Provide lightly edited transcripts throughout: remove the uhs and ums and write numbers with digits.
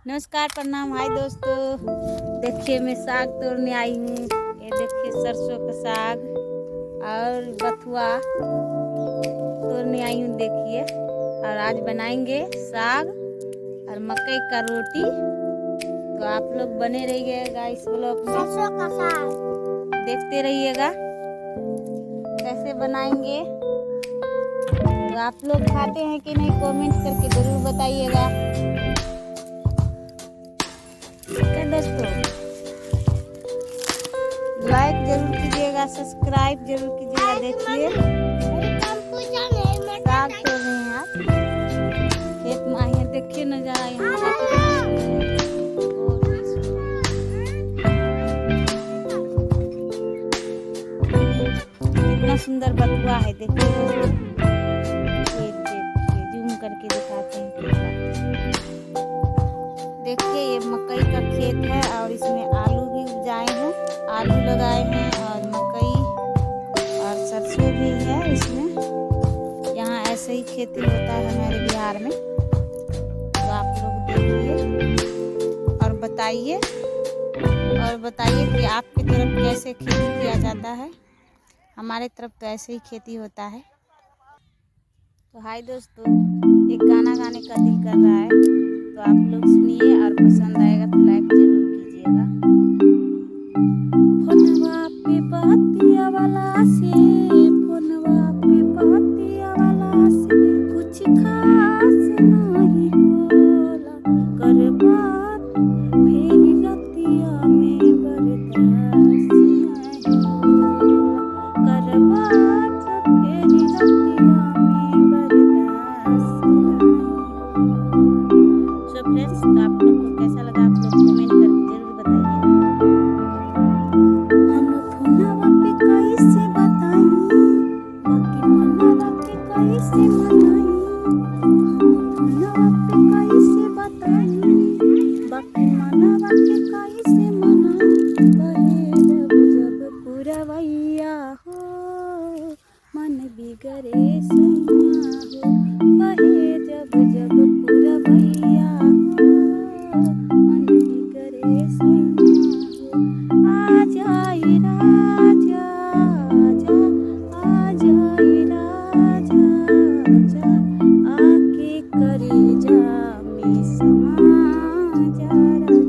नमस्कार, प्रणाम। हाय दोस्तों, देखिए मैं साग तोड़ने आई हूँ। ये देखिए सरसों का साग और बथुआ तोड़ने आई हूँ। देखिए, और आज बनाएंगे साग और मकई का रोटी। तो आप लोग बने रहिएगा इस ब्लॉग में, सरसों का साग देखते रहिएगा कैसे बनाएंगे। तो आप लोग खाते हैं कि नहीं, कमेंट करके जरूर बताइएगा। दोस्तों, लाइक जरूर कीजिएगा, सब्सक्राइब जरूर कीजिएगा। देखिए साग तोड़ रहे हैं आप, खेत में आए हैं। देखिए नजारा यहाँ का कितना सुंदर बथुआ है। देखिए जूम करके दिखाते हैं। देखिए ये मकई का खेत है और इसमें आलू भी उपजाए हैं, आलू लगाए हैं और मकई और सरसों भी है इसमें। यहाँ ऐसे ही खेती होता है हमारे बिहार में। तो आप लोग देखिए और बताइए कि आपकी तरफ कैसे खेती किया जाता है। हमारे तरफ तो ऐसे ही खेती होता है। तो हाय दोस्तों, एक गाना गाने का दिल कर रहा है, तो आप लोग सुनिए और पसंद आएगा तो लाइक जरूर कीजिएगा। फोनवा पे बतिया वाला से, फोनवा पे बतिया वाला से कुछ खास नहीं होला। कर बात फिर रतिया में बर्दाश्त नहीं होला। कर बात फिर रतिया में बर्दाश्त नहीं होला। सो फ्रेंड्स, तो आप लोग को कैसा लगा आप लोग कमेंट करके जरूर बताइए। हम फोनवा पे कैसे बताई, बाकी मनवा के कैसे मनाई। हम फोनवा पे कैसे बताई, बाकी मनवा के कैसे मनाई। बहे जब पुरवैया हो, मन बिगड़े सैया हो। बहे जब पुरवैया हो, मन बिगड़े सैया हो। आ जाई राजा आजा, आ जाई राजा आजा, आके करे जा में समा जा राजा।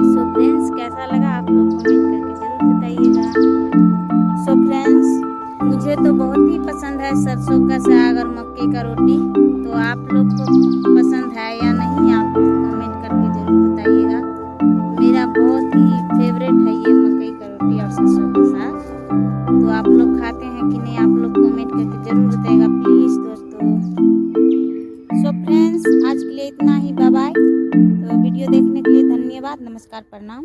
सो फ्रेंड्स, कैसा लगा आप लोग कमेंट करके जरूर बताइएगा। सो फ्रेंड्स, मुझे तो बहुत ही पसंद है सरसों का साग और मक्के का रोटी। तो आप लोग को पसंद है या नहीं, आप लोग कमेंट करके जरूर बताइएगा। मेरा बहुत ही फेवरेट है ये मकई का रोटी और सरसों का साग। तो आप लोग खाते हैं कि नहीं, आप लोग कमेंट करके जरूर बताइएगा प्लीज़ दोस्तों। सो फ्रेंड्स, आज के लिए इतना ही। Bye bye. तो वीडियो देखने के लिए धन्यवाद। नमस्कार, प्रणाम।